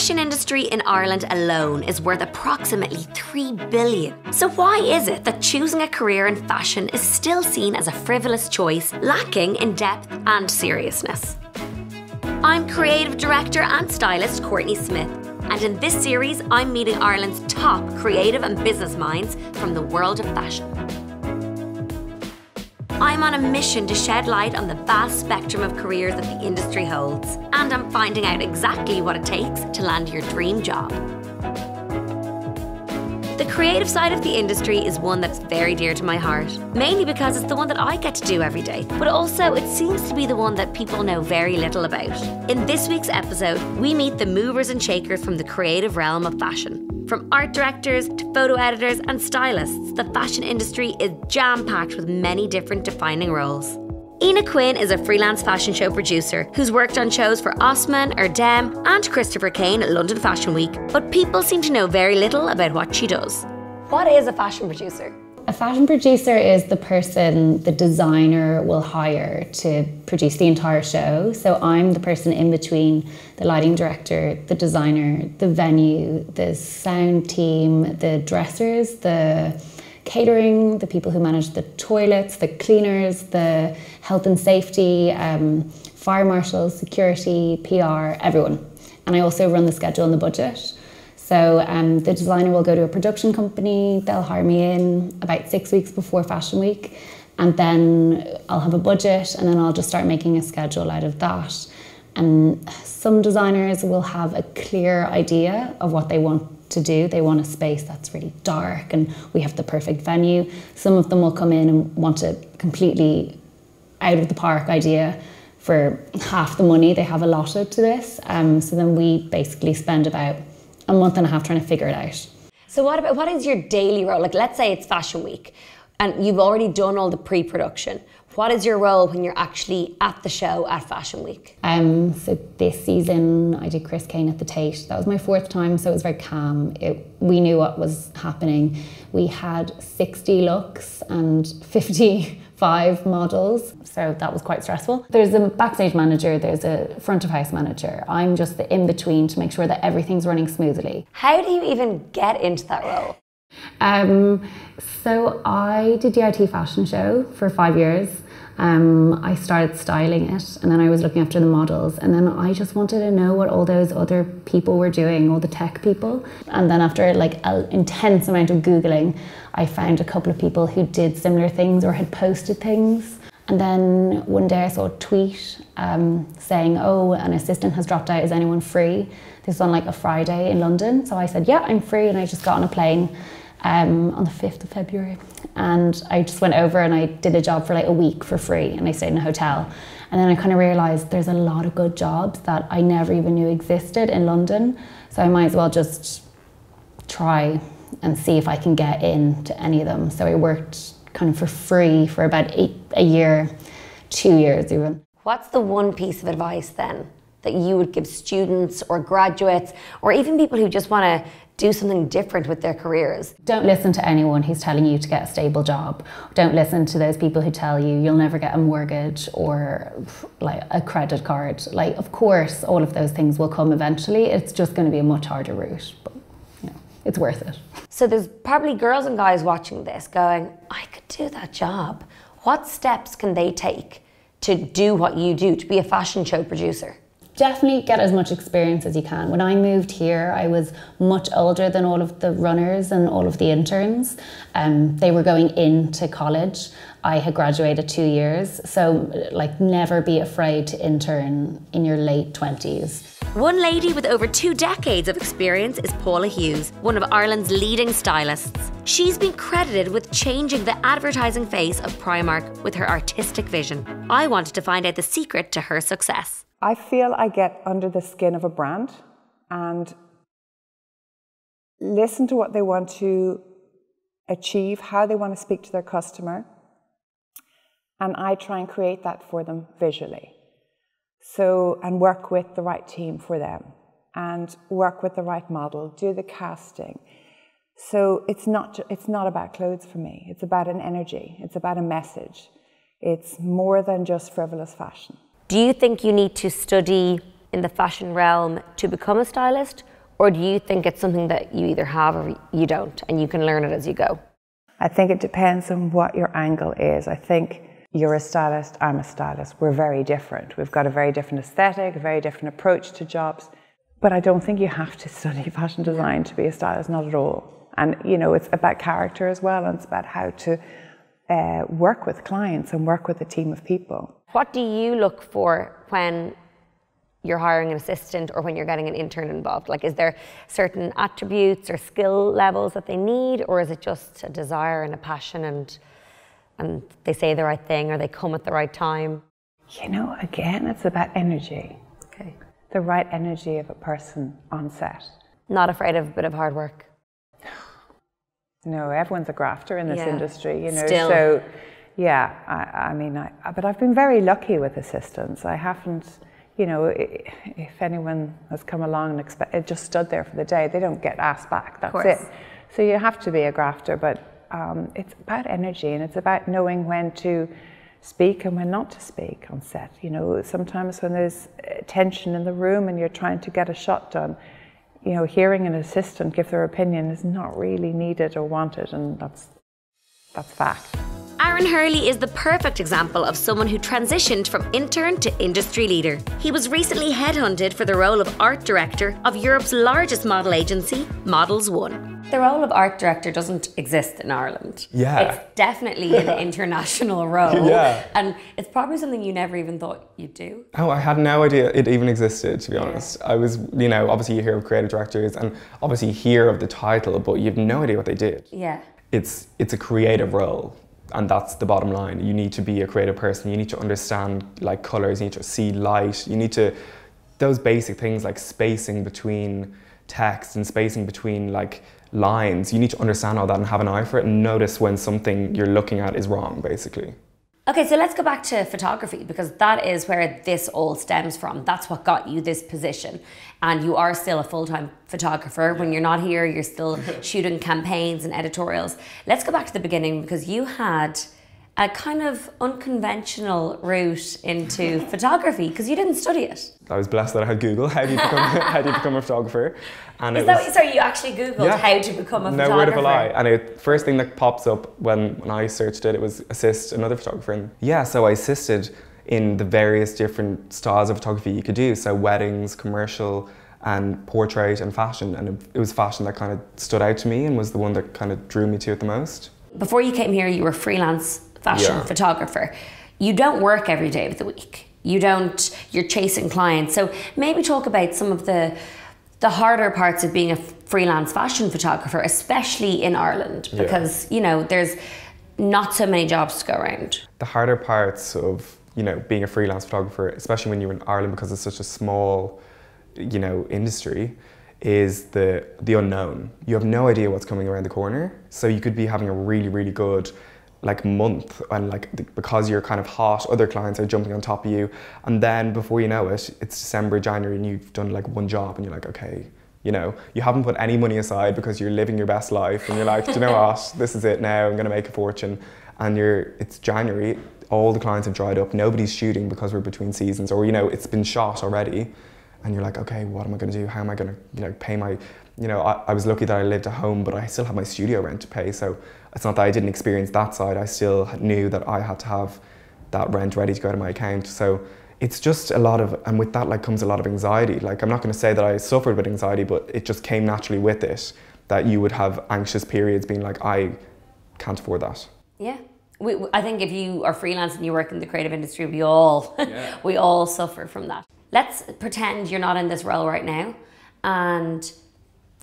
fashion industry in Ireland alone is worth approximately 3 billion. So why is it that choosing a career in fashion is still seen as a frivolous choice, lacking in depth and seriousness? I'm creative director and stylist Courtney Smith, and in this series I'm meeting Ireland's top creative and business minds from the world of fashion. I'm on a mission to shed light on the vast spectrum of careers that the industry holds, and I'm finding out exactly what it takes to land your dream job. The creative side of the industry is one that's very dear to my heart, mainly because it's the one that I get to do every day, but also it seems to be the one that people know very little about. In this week's episode, we meet the movers and shakers from the creative realm of fashion. From art directors to photo editors and stylists, the fashion industry is jam-packed with many different defining roles. Ena Quinn is a freelance fashion show producer who's worked on shows for Osman, Erdem and Christopher Kane at London Fashion Week, but people seem to know very little about what she does. What is a fashion producer? A fashion producer is the person the designer will hire to produce the entire show. So I'm the person in between the lighting director, the designer, the venue, the sound team, the dressers, the catering, the people who manage the toilets, the cleaners, the health and safety, fire marshals, security, PR, everyone. And I also run the schedule and the budget. So the designer will go to a production company, they'll hire me in about 6 weeks before Fashion Week, and then I'll have a budget and then I'll just start making a schedule out of that. And some designers will have a clear idea of what they want to do. They want a space that's really dark and we have the perfect venue. Some of them will come in and want a completely out of the park idea for half the money they have allotted to this. So then we basically spend about a month and a half trying to figure it out. So what is your daily role? Like, let's say it's Fashion Week and you've already done all the pre-production. What is your role when you're actually at the show at Fashion Week? So this season I did Chris Kane at the Tate. That was my 4th time, so it was very calm. We knew what was happening. We had 60 looks and 55 models, so that was quite stressful. There's a backstage manager, there's a front of house manager. I'm just the in-between to make sure that everything's running smoothly. How do you even get into that role? So I did the IT fashion show for 5 years. I started styling it and then I was looking after the models, and then I just wanted to know what all those other people were doing, all the tech people. And then after like an intense amount of Googling, I found a couple of people who did similar things or had posted things. And then one day I saw a tweet saying, oh, an assistant has dropped out, is anyone free? This was on like a Friday in London. So I said, yeah, I'm free. And I just got on a plane on the 5th of February. And I just went over and I did a job for like a week for free, and I stayed in a hotel. And then I kind of realised there's a lot of good jobs that I never even knew existed in London. So I might as well just try and see if I can get into any of them. So I worked kind of for free for about a year, 2 years even. What's the one piece of advice then that you would give students or graduates or even people who just want to do something different with their careers? Don't listen to anyone who's telling you to get a stable job. Don't listen to those people who tell you you'll never get a mortgage or like a credit card. Like, of course, all of those things will come eventually. It's just going to be a much harder route, but you know, it's worth it. So there's probably girls and guys watching this going, I could do that job. What steps can they take to do what you do, to be a fashion show producer? Definitely get as much experience as you can. When I moved here, I was much older than all of the runners and all of the interns. They were going into college. I had graduated 2 years. So like, never be afraid to intern in your late 20s. One lady with over 2 decades of experience is Paula Hughes, one of Ireland's leading stylists. She's been credited with changing the advertising face of Primark with her artistic vision. I wanted to find out the secret to her success. I feel I get under the skin of a brand and listen to what they want to achieve, how they want to speak to their customer, and I try and create that for them visually. So, and work with the right team for them and work with the right model, do the casting. So it's not about clothes for me, it's about an energy, it's about a message. It's more than just frivolous fashion. Do you think you need to study in the fashion realm to become a stylist, Or do you think it's something that you either have or you don't, and you can learn it as you go? I think it depends on what your angle is. I think you're a stylist, I'm a stylist. We're very different. We've got a very different aesthetic, a very different approach to jobs. But I don't think you have to study fashion design to be a stylist, not at all. And, you know, it's about character as well, and it's about how to work with clients and work with a team of people. What do you look for when you're hiring an assistant or when you're getting an intern involved? Like, is there certain attributes or skill levels that they need, or is it just a desire and a passion and they say the right thing or they come at the right time? You know, again, it's about energy. Okay. The right energy of a person on set. Not afraid of a bit of hard work? No, everyone's a grafter in this industry, you know. Still. So, yeah, but I've been very lucky with assistants. I haven't, you know, if anyone has come along and it just stood there for the day, they don't get asked back, that's it. So you have to be a grafter, but it's about energy, and it's about knowing when to speak and when not to speak on set. You know, sometimes when there's tension in the room and you're trying to get a shot done, you know, hearing an assistant give their opinion is not really needed or wanted, and that's fact. Aaron Hurley is the perfect example of someone who transitioned from intern to industry leader. He was recently headhunted for the role of art director of Europe's largest model agency, Models One. The role of art director doesn't exist in Ireland. Yeah. It's definitely an international role. Yeah. And it's probably something you never even thought you'd do. Oh, I had no idea it even existed, to be honest. I was, you know, obviously you hear of creative directors and obviously you hear of the title, but you have no idea what they did. Yeah. It's a creative role. And that's the bottom line. You need to be a creative person. You need to understand like colours. You need to see light. You need to, those basic things like spacing between text and spacing between like lines. You need to understand all that and have an eye for it and notice when something you're looking at is wrong, basically. Okay, so let's go back to photography, because that is where this all stems from. That's what got you this position. And you are still a full-time photographer. When you're not here, you're still shooting campaigns and editorials. Let's go back to the beginning, because you had a kind of unconventional route into photography, because you didn't study it. I was blessed that I had Google. How do you become a photographer? And Sorry, you actually Googled how to become a photographer? No word of a lie. And the first thing that pops up when I searched it, it was assist another photographer. And yeah, so I assisted in the various different styles of photography you could do. So weddings, commercial, and portrait and fashion. And it was fashion that kind of stood out to me and was the one that kind of drew me to it the most. Before you came here, you were a freelance fashion photographer. You don't work every day of the week. You're chasing clients. So maybe talk about some of the harder parts of being a freelance fashion photographer, especially in Ireland, because, you know, there's not so many jobs to go around. The harder parts of, you know, being a freelance photographer, especially when you're in Ireland because it's such a small, you know, industry, is the unknown. You have no idea what's coming around the corner. So you could be having a really, really good like month, and like because you're kind of hot, other clients are jumping on top of you, and then before you know it, it's December, January, and you've done like one job, and you're like, okay, you know, you haven't put any money aside because you're living your best life, and you're like, do you know what, this is it now, I'm gonna make a fortune, and it's January, all the clients have dried up, nobody's shooting because we're between seasons, or you know, it's been shot already, and you're like, okay, what am I gonna do? How am I gonna, you know, pay my, you know, I was lucky that I lived at home, but I still have my studio rent to pay, so it's not that I didn't experience that side, I still knew that I had to have that rent ready to go to my account. So it's just a lot of, and with that like comes a lot of anxiety. Like I'm not gonna say that I suffered with anxiety, but it just came naturally with it, that you would have anxious periods being like, I can't afford that. Yeah. I think if you are freelance and you work in the creative industry, we all suffer from that. Let's pretend you're not in this role right now and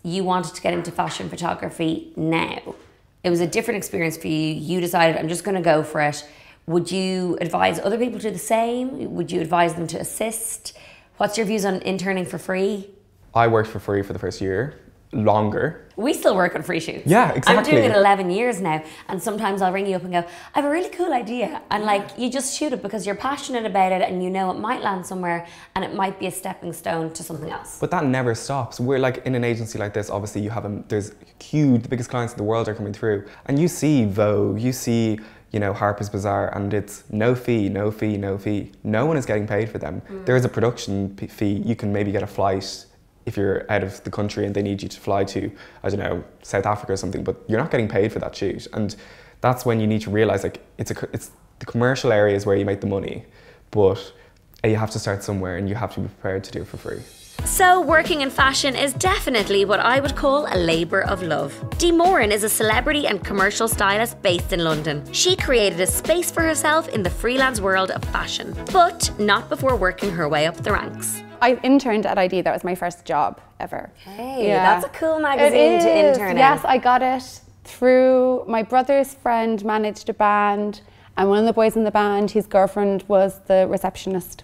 you wanted to get into fashion photography now. It was a different experience for you. You decided, I'm just going to go for it. Would you advise other people to do the same? Would you advise them to assist? What's your views on interning for free? I worked for free for the first year. Longer. We still work on free shoots. Yeah, exactly. I'm doing it 11 years now, and sometimes I'll ring you up and go, I have a really cool idea, and like you just shoot it because you're passionate about it and you know it might land somewhere and it might be a stepping stone to something else. But that never stops. We're like in an agency like this, obviously you have there's huge, the biggest clients in the world are coming through, and you see Vogue, you see, you know, Harper's Bazaar, and it's no fee, no fee, no fee. No one is getting paid for them. There is a production fee. You can maybe get a flight if you're out of the country and they need you to fly to, I don't know, South Africa or something, but you're not getting paid for that shoot. And that's when you need to realise, like, it's the commercial areas where you make the money, but you have to start somewhere and you have to be prepared to do it for free. So working in fashion is definitely what I would call a labour of love. Dee Moran is a celebrity and commercial stylist based in London. She created a space for herself in the freelance world of fashion, but not before working her way up the ranks. I interned at ID. That was my first job ever. Hey, that's a cool magazine to intern in. Yes, I got it through my brother's friend managed a band, and one of the boys in the band, his girlfriend was the receptionist.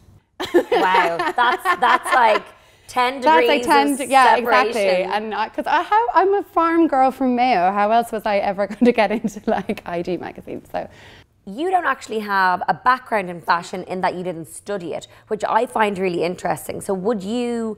Wow, that's like 10 degrees of separation. Yeah, exactly. And because I'm a farm girl from Mayo, how else was I ever going to get into like ID magazines? So. You don't actually have a background in fashion in that you didn't study it, which I find really interesting. So would you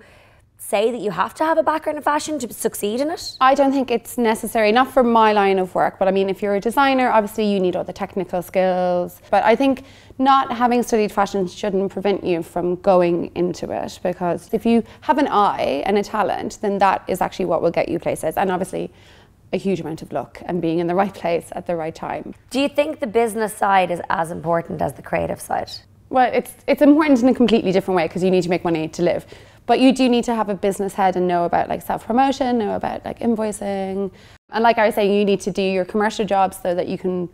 say that you have to have a background in fashion to succeed in it? I don't think it's necessary, not for my line of work, but I mean, if you're a designer, obviously you need all the technical skills. But I think not having studied fashion shouldn't prevent you from going into it, because if you have an eye and a talent, then that is actually what will get you places. And obviously, a huge amount of luck and being in the right place at the right time. Do you think the business side is as important as the creative side? Well, it's important in a completely different way, because you need to make money to live. But you do need to have a business head and know about like self-promotion, know about like invoicing. And like I was saying, you need to do your commercial jobs so that you can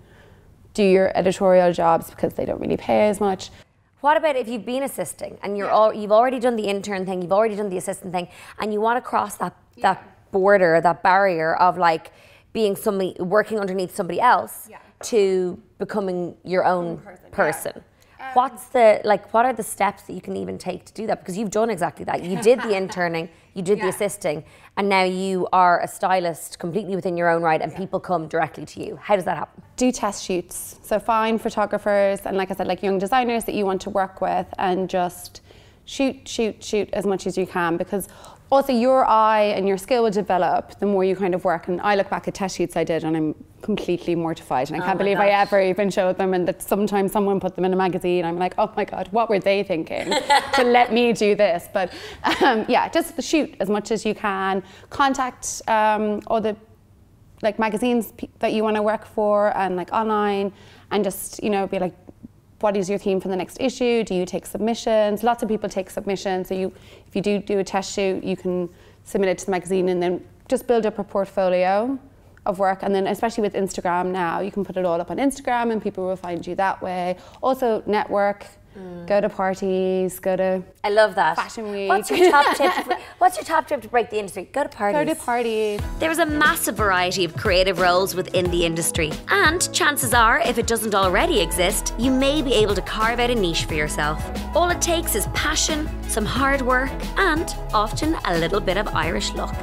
do your editorial jobs, because they don't really pay as much. What about if you've been assisting and you've already done the intern thing, you've already done the assistant thing, and you want to cross that border, that barrier of like being somebody, working underneath somebody else to becoming your own person? What are the steps that you can even take to do that? Because you've done exactly that. You did the interning, you did the assisting, and now you are a stylist completely within your own right, and people come directly to you. How does that happen? Do test shoots. So find photographers and, like I said, like young designers that you want to work with, and just shoot as much as you can, because also your eye and your skill will develop the more you kind of work. And I look back at test shoots I did and I'm completely mortified, and I can't believe I ever even showed them, and that sometimes someone put them in a magazine. I'm like, oh my God, what were they thinking to let me do this? But yeah, just shoot as much as you can. Contact all the like magazines that you want to work for, and like online, and just, you know, be like, what is your theme for the next issue? Do you take submissions? Lots of people take submissions. So if you do a test shoot, you can submit it to the magazine and then just build up a portfolio of work. And then especially with Instagram now, you can put it all up on Instagram and people will find you that way. Also network, go to parties, go to I love that. Fashion Week. What's your top tip? What's your top tip to break the industry? Go to parties. Go to parties. There is a massive variety of creative roles within the industry, and chances are, if it doesn't already exist, you may be able to carve out a niche for yourself. All it takes is passion, some hard work, and often a little bit of Irish luck.